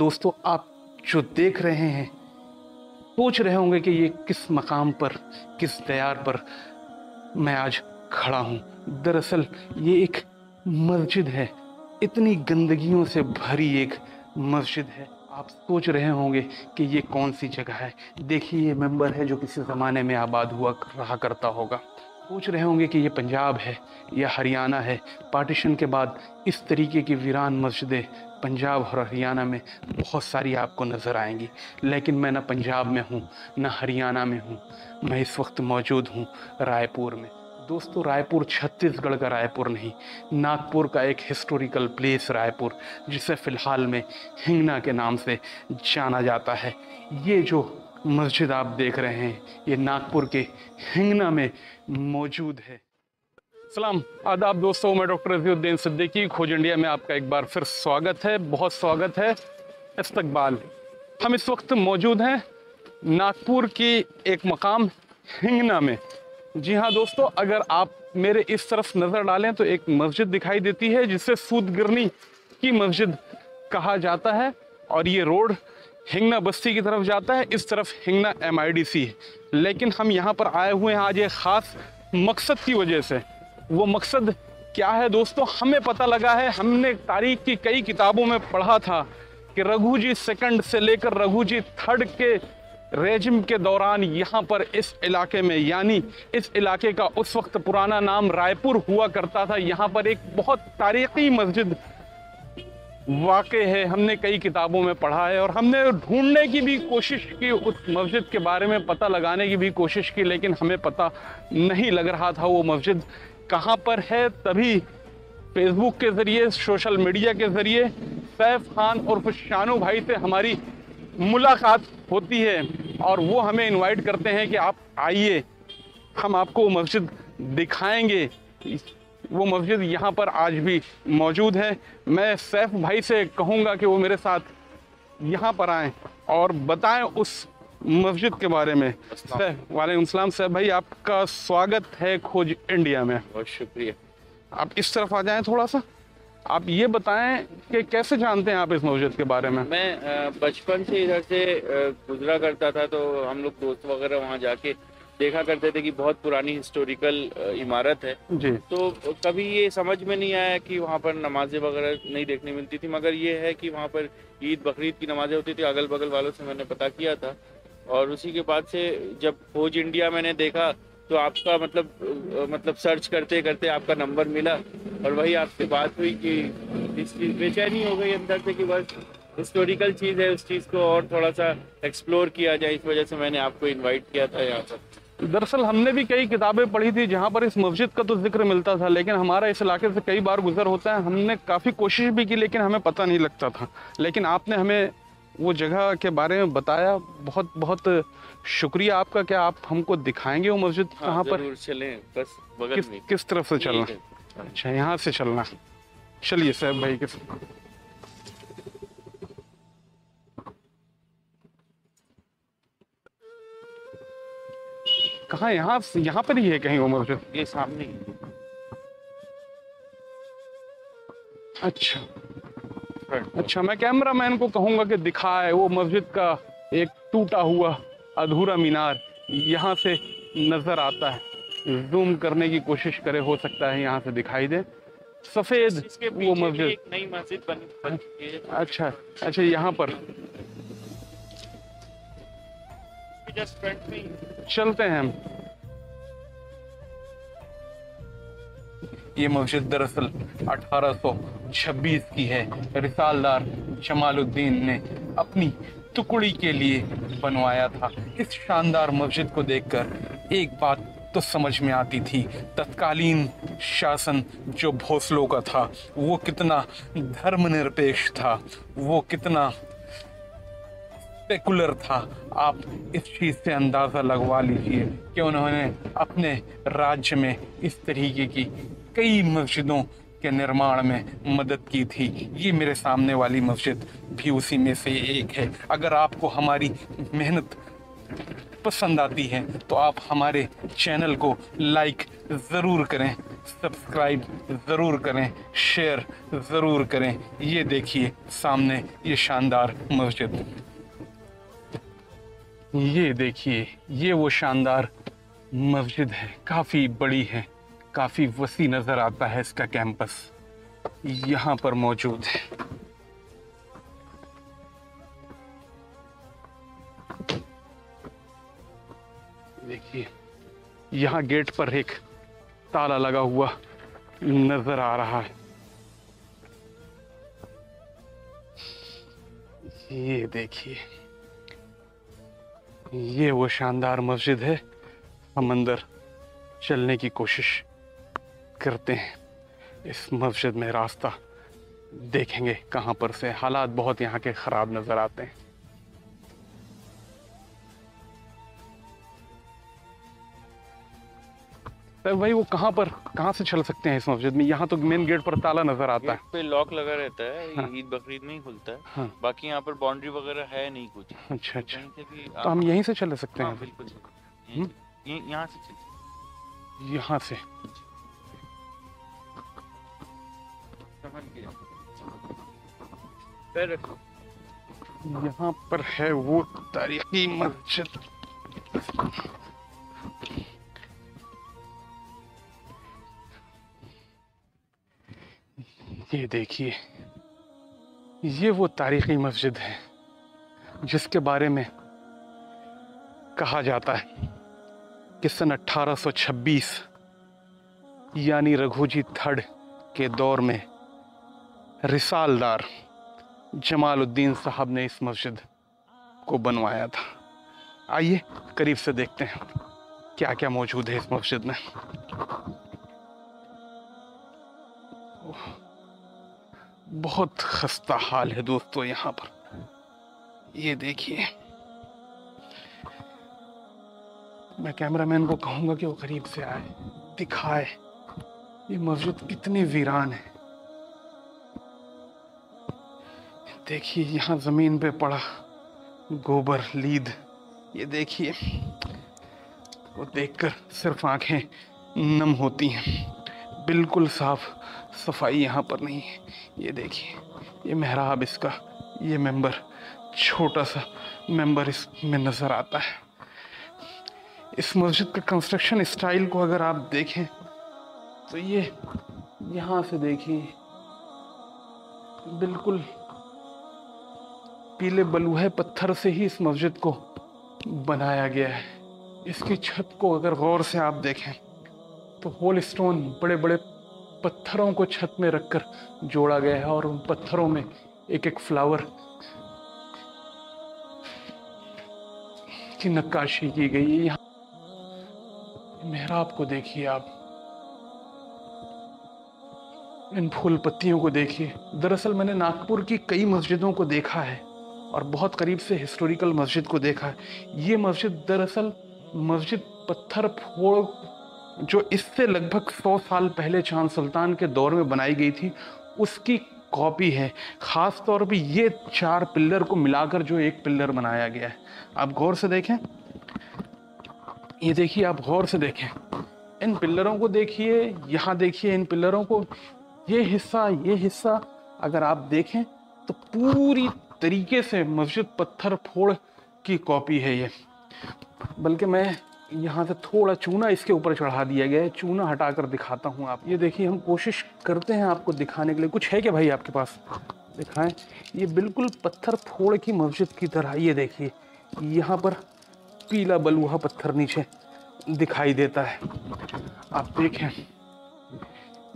दोस्तों, आप जो देख रहे हैं सोच रहे होंगे कि ये किस मकाम पर, किस दयार पर मैं आज खड़ा हूँ। दरअसल ये एक मस्जिद है, इतनी गंदगियों से भरी एक मस्जिद है। आप सोच रहे होंगे कि ये कौन सी जगह है। देखिए, ये मेंबर है जो किसी ज़माने में आबाद हुआ रहा करता होगा। सोच रहे होंगे कि ये पंजाब है या हरियाणा है। पार्टीशन के बाद इस तरीके की वीरान मस्जिदें पंजाब और हरियाणा में बहुत सारी आपको नज़र आएंगी, लेकिन मैं ना पंजाब में हूँ ना हरियाणा में हूँ। मैं इस वक्त मौजूद हूँ रायपुर में। दोस्तों, रायपुर छत्तीसगढ़ का रायपुर नहीं, नागपुर का एक हिस्टोरिकल प्लेस रायपुर, जिसे फ़िलहाल में हिंगना के नाम से जाना जाता है। ये जो मस्जिद आप देख रहे हैं ये नागपुर के हिंगना में मौजूद है। सलाम आदाब दोस्तों, मैं डॉक्टर रज़ीउद्दीन सिद्दीकी, खोज इंडिया में आपका एक बार फिर स्वागत है, बहुत स्वागत है। इस्तकबाल। हम इस वक्त मौजूद हैं नागपुर की एक मकाम हिंगना में। जी हाँ दोस्तों, अगर आप मेरे इस तरफ नज़र डालें तो एक मस्जिद दिखाई देती है जिसे सूदगिरनी की मस्जिद कहा जाता है, और ये रोड हिंगना बस्ती की तरफ जाता है। इस तरफ हिंगना MIDC है, लेकिन हम यहाँ पर आए हुए हैं आज एक ख़ास मकसद की वजह से। वो मकसद क्या है दोस्तों, हमें पता लगा है, हमने तारीख की कई किताबों में पढ़ा था कि रघुजी सेकंड से लेकर रघुजी थर्ड के रेजिम के दौरान यहाँ पर इस इलाके में, यानी इस इलाके का उस वक्त पुराना नाम रायपुर हुआ करता था, यहाँ पर एक बहुत तारीखी मस्जिद वाक़े है। हमने कई किताबों में पढ़ा है और हमने ढूंढने की भी कोशिश की, उस मस्जिद के बारे में पता लगाने की भी कोशिश की, लेकिन हमें पता नहीं लग रहा था वो मस्जिद कहाँ पर है। तभी फेसबुक के ज़रिए, सोशल मीडिया के ज़रिए सैफ खान और शानू भाई से हमारी मुलाकात होती है और वो हमें इनवाइट करते हैं कि आप आइए, हम आपको मस्जिद दिखाएंगे। वो मस्जिद यहाँ पर आज भी मौजूद है। मैं सैफ भाई से कहूँगा कि वो मेरे साथ यहाँ पर आएँ और बताएं उस मस्जिद के बारे में। वालेकुम सलाम सैफ भाई, आपका स्वागत है खोज इंडिया में। बहुत शुक्रिया। आप इस तरफ आ जाएं थोड़ा सा। आप ये बताएं कि कैसे जानते हैं आप इस मस्जिद के बारे में। मैं बचपन से इधर से गुजरा करता था, तो हम लोग दोस्त वगैरह वहाँ जाके देखा करते थे कि बहुत पुरानी हिस्टोरिकल इमारत है जी। तो कभी ये समझ में नहीं आया कि वहाँ पर नमाजें वगैरह नहीं देखने मिलती थी, मगर ये है कि वहाँ पर ईद बकरीद की नमाजें होती थी। अगल बगल वालों से मैंने पता किया था और उसी के बाद से जब खोज इंडिया मैंने देखा तो आपका मतलब सर्च करते करते आपका नंबर मिला और वही आपसे बात हुई कि इस चीज़ बेचैनी हो गई अंदर से कि बस हिस्टोरिकल चीज़ है, उस चीज़ को और थोड़ा सा एक्सप्लोर किया जाए। इस वजह से मैंने आपको इनवाइट किया था यहाँ पर। दरअसल हमने भी कई किताबें पढ़ी थी जहाँ पर इस मस्जिद का तो जिक्र मिलता था, लेकिन हमारा इस इलाके से कई बार गुजर होता है। हमने काफ़ी कोशिश भी की लेकिन हमें पता नहीं लगता था, लेकिन आपने हमें वो जगह के बारे में बताया। बहुत बहुत शुक्रिया आपका। क्या आप हमको दिखाएंगे वो मस्जिद कहाँ पर? चलें, बस बगल में। किस तरफ से चलना? अच्छा, यहाँ से चलना। चलिए साहब भाई, किस कहाँ? यहाँ पर ही है कहीं वो मस्जिद? ये सामने। अच्छा, मैं कैमरामैन को कहूँगा कि दिखाए वो मस्जिद का एक टूटा हुआ अधूरा मीनार यहाँ से नज़र आता है। जूम करने की कोशिश करे, हो सकता है यहाँ से दिखाई दे सफ़ेद वो मस्जिद। एक नई मस्जिद बनी है। अच्छा, यहाँ पर जस्ट फ्रंट में चलते हैं हम। ये मस्जिद दरअसल 1826 की है। रिसालदार जमालुद्दीन ने अपनी टुकड़ी के लिए बनवाया था। इस शानदार मस्जिद को देखकर एक बात तो समझ में आती थी, तत्कालीन शासन जो भोसलों का था वो कितना धर्मनिरपेक्ष था, वो कितना सेकुलर था। आप इस चीज़ से अंदाज़ा लगवा लीजिए कि उन्होंने अपने राज्य में इस तरीके की कई मस्जिदों के निर्माण में मदद की थी। ये मेरे सामने वाली मस्जिद भी उसी में से एक है। अगर आपको हमारी मेहनत पसंद आती है तो आप हमारे चैनल को लाइक ज़रूर करें, सब्सक्राइब ज़रूर करें, शेयर ज़रूर करें। ये देखिए सामने ये शानदार मस्जिद, ये देखिए ये वो शानदार मस्जिद है, काफ़ी बड़ी है, काफ़ी वसी नज़र आता है इसका कैंपस यहाँ पर मौजूद है। देखिए यहाँ गेट पर एक ताला लगा हुआ नजर आ रहा है। ये देखिए ये वो शानदार मस्जिद है। हम अंदर चलने की कोशिश करते हैं। इस मस्जिद में रास्ता देखेंगे कहाँ पर से। हालात बहुत यहाँ के ख़राब नज़र आते हैं। सर भाई वो कहाँ से चल सकते हैं इस मस्जिद में? यहाँ तो मेन गेट पर ताला नज़र आता है। गेट पे लॉक लगा रहता है, हाँ। ईद बकरीद में ही खुलता है। हाँ। बाकी यहाँ पर बाउंड्री वगैरह है नहीं कुछ। अच्छा अच्छा, कहीं से भी तो हम यहीं से चल सकते हाँ, हैं? बिल्कुल हम्म? यहाँ से चलिए। यहाँ से समझ गया। पैर रखो। यहाँ पर है वो तारीखी मस्जिद। ये देखिए ये वो तारीखी मस्जिद है जिसके बारे में कहा जाता है कि सन 1826 यानी रघुजी थर्ड के दौर में रिसालदार जमालुद्दीन साहब ने इस मस्जिद को बनवाया था। आइए करीब से देखते हैं क्या क्या मौजूद है इस मस्जिद में। बहुत खस्ता हाल है दोस्तों यहाँ पर। ये देखिए मैं कैमरामैन को कहूँगा कि वो करीब से आए, दिखाए ये मस्जिद कितनी वीरान है। देखिए यहाँ ज़मीन पे पड़ा गोबर लीद, ये देखिए वो देखकर सिर्फ आंखें नम होती हैं। बिल्कुल साफ सफाई यहाँ पर नहीं है। ये देखिए ये मेहराब इसका, ये मेंबर, छोटा सा मेंबर इसमें नज़र आता है। इस मस्जिद का कंस्ट्रक्शन स्टाइल को अगर आप देखें तो ये यहाँ से देखिए बिल्कुल पीले बलुहे पत्थर से ही इस मस्जिद को बनाया गया है। इसकी छत को अगर गौर से आप देखें तो होल स्टोन, बड़े बड़े पत्थरों को छत में रखकर जोड़ा गया है और उन पत्थरों में एक एक फ्लावर की नक्काशी की गई है। यहाँ मेहराब को देखिए आप, इन फूल पत्तियों को देखिए। दरअसल मैंने नागपुर की कई मस्जिदों को देखा है और बहुत करीब से हिस्टोरिकल मस्जिद को देखा है। ये मस्जिद दरअसल मस्जिद पत्थर फोड़ जो इससे लगभग 100 साल पहले चांद सुल्तान के दौर में बनाई गई थी उसकी कॉपी है। ख़ास तौर पे ये 4 पिल्लर को मिलाकर जो एक पिल्लर बनाया गया है। आप गौर से देखें, ये देखिए, आप गौर से देखें इन पिल्लरों को, देखिए यहाँ देखिए इन पिल्लरों को। ये हिस्सा अगर आप देखें तो पूरी तरीके से मस्जिद पत्थर फोड़ की कॉपी है ये। बल्कि मैं यहाँ से थोड़ा चूना इसके ऊपर चढ़ा दिया गया है, चूना हटाकर दिखाता हूँ आप। ये देखिए हम कोशिश करते हैं आपको दिखाने के लिए। कुछ है क्या भाई आपके पास? दिखाएं। ये बिल्कुल पत्थर फोड़ की मस्जिद की तरह। ये देखिए यहाँ पर पीला बलुहा पत्थर नीचे दिखाई देता है। आप देखें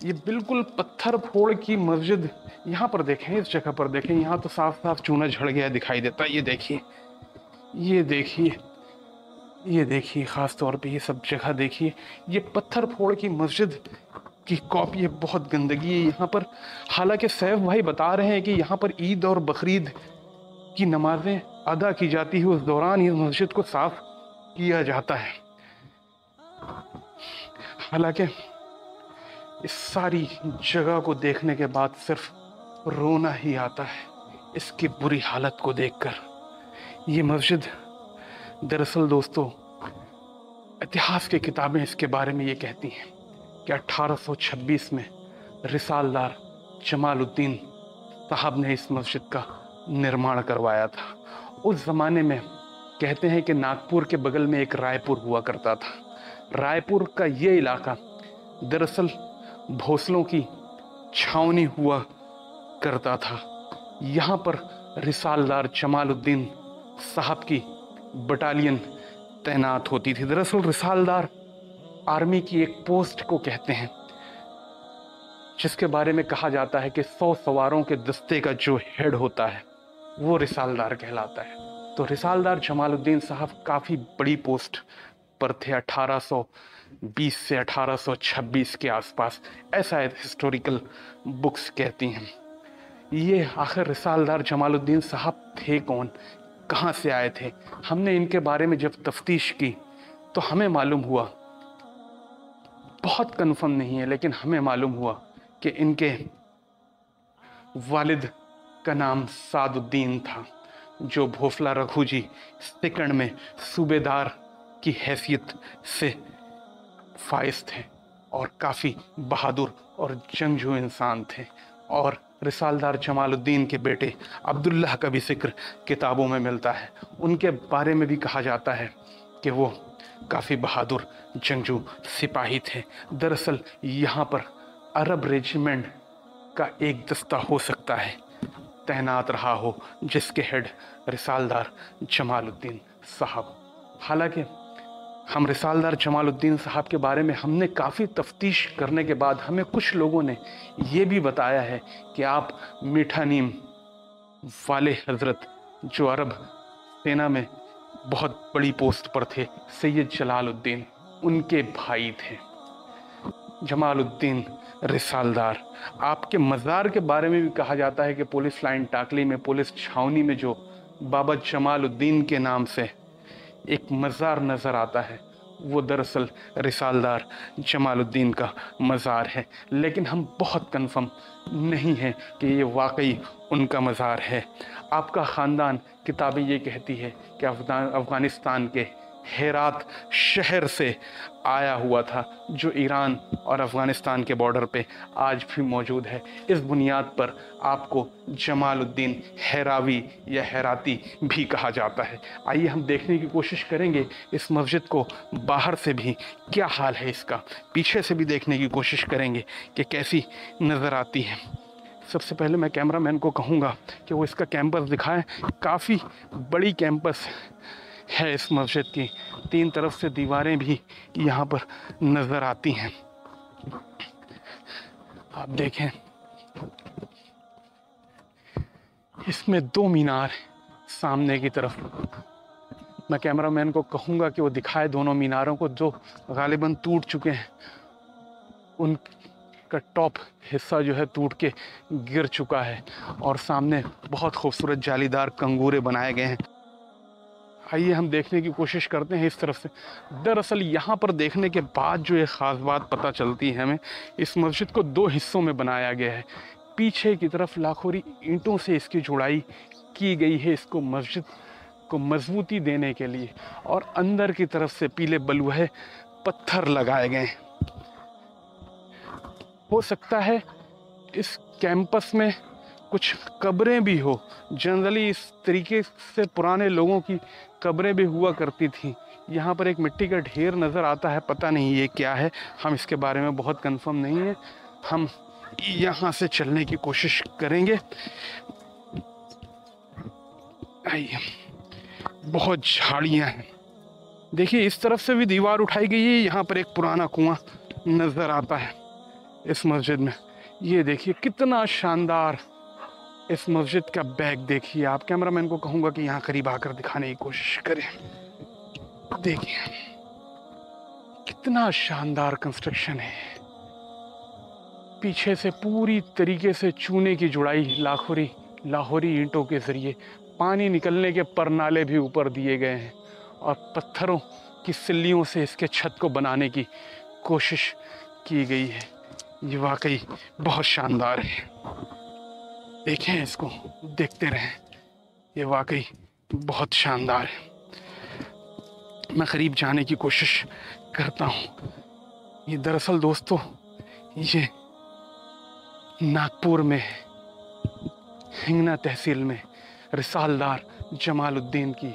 ये बिल्कुल पत्थर फोड़ की मस्जिद। यहाँ पर देखें, इस जगह पर देखें, यहाँ तो साफ साफ चूना झड़ गया दिखाई देता है। ये देखिए, ये देखिए, ये देखिए, ख़ास तौर पे ये सब जगह देखिए। ये पत्थर फोड़ की मस्जिद की कॉपी है। बहुत गंदगी है यहाँ पर। हालांकि सैफ भाई बता रहे हैं कि यहाँ पर ईद और बकरीद की नमाजें अदा की जाती है, उस दौरान इस मस्जिद को साफ किया जाता है। हालांकि इस सारी जगह को देखने के बाद सिर्फ रोना ही आता है इसकी बुरी हालत को देखकर। ये मस्जिद दरअसल दोस्तों इतिहास की किताबें इसके बारे में ये कहती हैं कि 1826 में रिसालदार जमालुद्दीन साहब ने इस मस्जिद का निर्माण करवाया था। उस ज़माने में कहते हैं कि नागपुर के बगल में एक रायपुर हुआ करता था। रायपुर का ये इलाका दरअसल भोसलों की छावनी हुआ करता था। यहाँ पर रिसालदार जमालुद्दीन साहब की बटालियन तैनात होती थी। दरअसल रिसालदार आर्मी की एक पोस्ट को कहते हैं जिसके बारे में कहा जाता है कि 100 सवारों के दस्ते का जो हेड होता है वो रिसालदार कहलाता है। तो रिसालदार जमालुद्दीन साहब काफ़ी बड़ी पोस्ट पर थे 1820 से 1826 के आसपास, ऐसा हिस्टोरिकल बुक्स कहती हैं। ये आखिर रिसालदार जमालुद्दीन साहब थे कौन, कहाँ से आए थे? हमने इनके बारे में जब तफ्तीश की तो हमें मालूम हुआ, बहुत कन्फर्म नहीं है लेकिन हमें मालूम हुआ कि इनके वालिद का नाम सादुद्दीन था, जो भोसला रघु जी सेकंड में सूबेदार की हैसियत से फाइज थे और काफ़ी बहादुर और जंगजू इंसान थे। और रिसालदार जमालुद्दीन के बेटे अब्दुल्लाह का भी जिक्र किताबों में मिलता है। उनके बारे में भी कहा जाता है कि वो काफ़ी बहादुर जंगजू सिपाही थे। दरअसल यहाँ पर अरब रेजिमेंट का एक दस्ता हो सकता है तैनात रहा हो जिसके हेड रिसालदार जमालुद्दीन साहब। हालांकि हम रिसालदार जमालुद्दीन साहब के बारे में हमने काफ़ी तफ्तीश करने के बाद हमें कुछ लोगों ने ये भी बताया है कि आप मीठा नीम वाले हज़रत जो अरब सेना में बहुत बड़ी पोस्ट पर थे, सैयद जलालुद्दीन, उनके भाई थे। जमालुद्दीन रिसालदार, आपके मज़ार के बारे में भी कहा जाता है कि पुलिस लाइन टाकली में पुलिस छावनी में जो बाबा जमालुद्दीन के नाम से एक मज़ार नज़र आता है वो दरअसल रिसालदार जमालुद्दीन का मज़ार है। लेकिन हम बहुत कंफर्म नहीं हैं कि ये वाकई उनका मज़ार है। आपका ख़ानदान, किताबें ये कहती है कि अफ़गानिस्तान के हेरात शहर से आया हुआ था, जो ईरान और अफ़गानिस्तान के बॉर्डर पे आज भी मौजूद है। इस बुनियाद पर आपको जमालुद्दीन हेरावी या हेराती भी कहा जाता है। आइए हम देखने की कोशिश करेंगे इस मस्जिद को बाहर से भी क्या हाल है इसका, पीछे से भी देखने की कोशिश करेंगे कि कैसी नज़र आती है। सबसे पहले मैं कैमरामैन को कहूँगा कि वो इसका कैंपस दिखाएं। काफ़ी बड़ी कैंपस है इस मस्जिद की, 3 तरफ से दीवारें भी यहाँ पर नज़र आती हैं। आप देखें इसमें 2 मीनार सामने की तरफ। मैं कैमरामैन को कहूँगा कि वो दिखाए दोनों मीनारों को जो गालिबन टूट चुके हैं। उनका टॉप हिस्सा जो है टूट के गिर चुका है और सामने बहुत खूबसूरत जालीदार कंगूरे बनाए गए हैं। आइए हम देखने की कोशिश करते हैं इस तरफ से। दरअसल यहाँ पर देखने के बाद जो एक ख़ास बात पता चलती है हमें, इस मस्जिद को 2 हिस्सों में बनाया गया है। पीछे की तरफ लाखोरी ईंटों से इसकी जुड़ाई की गई है इसको मस्जिद को मजबूती देने के लिए, और अंदर की तरफ से पीले बलुहे पत्थर लगाए गए हैं। हो सकता है इस कैंपस में कुछ कब्रें भी हो। जनरली इस तरीके से पुराने लोगों की कब्रें भी हुआ करती थी। यहाँ पर एक मिट्टी का ढेर नज़र आता है, पता नहीं ये क्या है, हम इसके बारे में बहुत कंफर्म नहीं है। हम यहाँ से चलने की कोशिश करेंगे। आइए, बहुत झाड़ियाँ हैं। देखिए इस तरफ से भी दीवार उठाई गई है। यहाँ पर एक पुराना कुआं नज़र आता है इस मस्जिद में। ये देखिए कितना शानदार इस मस्जिद का बैग देखिए आप। कैमरामैन को कहूँगा कि यहाँ करीब आकर दिखाने की कोशिश करें। देखिए कितना शानदार कंस्ट्रक्शन है। पीछे से पूरी तरीके से चूने की जुड़ाई लाहौरी ईंटों के ज़रिए, पानी निकलने के परनाले भी ऊपर दिए गए हैं और पत्थरों की सिल्लियों से इसके छत को बनाने की कोशिश की गई है। ये वाकई बहुत शानदार है। देखें इसको, देखते रहें, ये वाकई बहुत शानदार है। मैं करीब जाने की कोशिश करता हूँ। ये दरअसल दोस्तों ये नागपुर में हिंगना तहसील में रिसालदार जमालुद्दीन की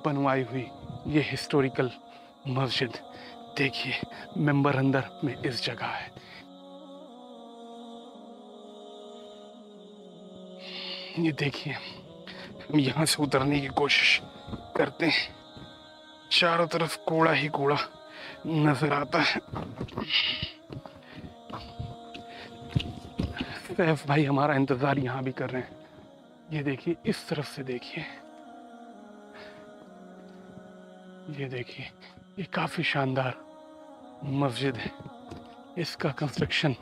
बनवाई हुई ये हिस्टोरिकल मस्जिद। देखिए मेंबर अंदर में इस जगह है। ये देखिए हम यहाँ से उतरने की कोशिश करते हैं, चारों तरफ कूड़ा ही कूड़ा नजर आता है। सैफ भाई हमारा इंतजार यहाँ भी कर रहे हैं। ये देखिए इस तरफ से देखिए, ये देखिए ये काफी शानदार मस्जिद है। इसका कंस्ट्रक्शन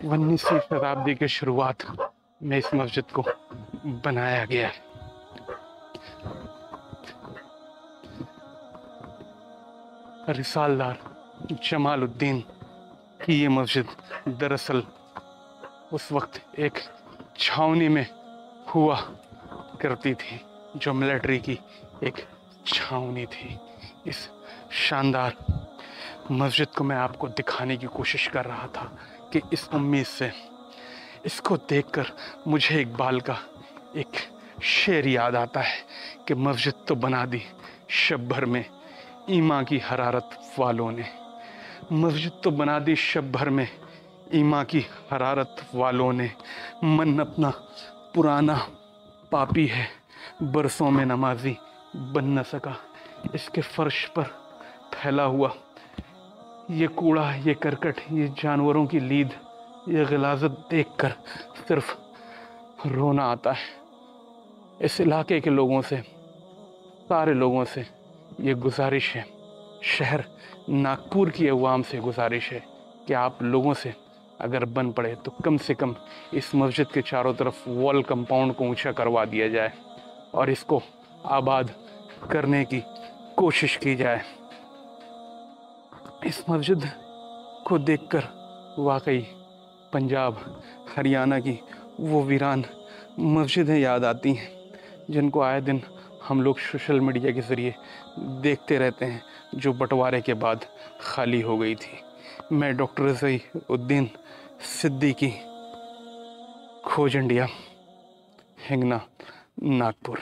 19वीं शताब्दी के शुरुआत में इस मस्जिद को बनाया गया है। रिसालदार जमालुद्दीन की ये मस्जिद दरअसल उस वक्त एक छावनी में हुआ करती थी, जो मिलिट्री की एक छावनी थी। इस शानदार मस्जिद को मैं आपको दिखाने की कोशिश कर रहा था कि इस उम्मीद से, इसको देखकर मुझे इकबाल का एक शेर याद आता है कि मस्जिद तो बना दी शब भर में ईमा की हरारत वालों ने। मस्जिद तो बना दी शब भर में ईमा की हरारत वालों ने। मन अपना पुराना पापी है, बरसों में नमाजी बन न सका। इसके फर्श पर फैला हुआ ये कूड़ा, ये करकट, ये जानवरों की लीद, ये गिलाज़त देखकर सिर्फ रोना आता है। इस इलाके के लोगों से, सारे लोगों से ये गुजारिश है, शहर नागपुर की अवाम से गुजारिश है कि आप लोगों से अगर बन पड़े तो कम से कम इस मस्जिद के चारों तरफ वॉल कंपाउंड को ऊंचा करवा दिया जाए और इसको आबाद करने की कोशिश की जाए। इस मस्जिद को देखकर वाकई पंजाब हरियाणा की वो वीरान मस्जिदें याद आती हैं जिनको आए दिन हम लोग सोशल मीडिया के ज़रिए देखते रहते हैं, जो बंटवारे के बाद खाली हो गई थी। मैं डॉक्टर ज़हीउद्दीन सिद्दीकी, खोज इंडिया, हिंगना, नागपुर।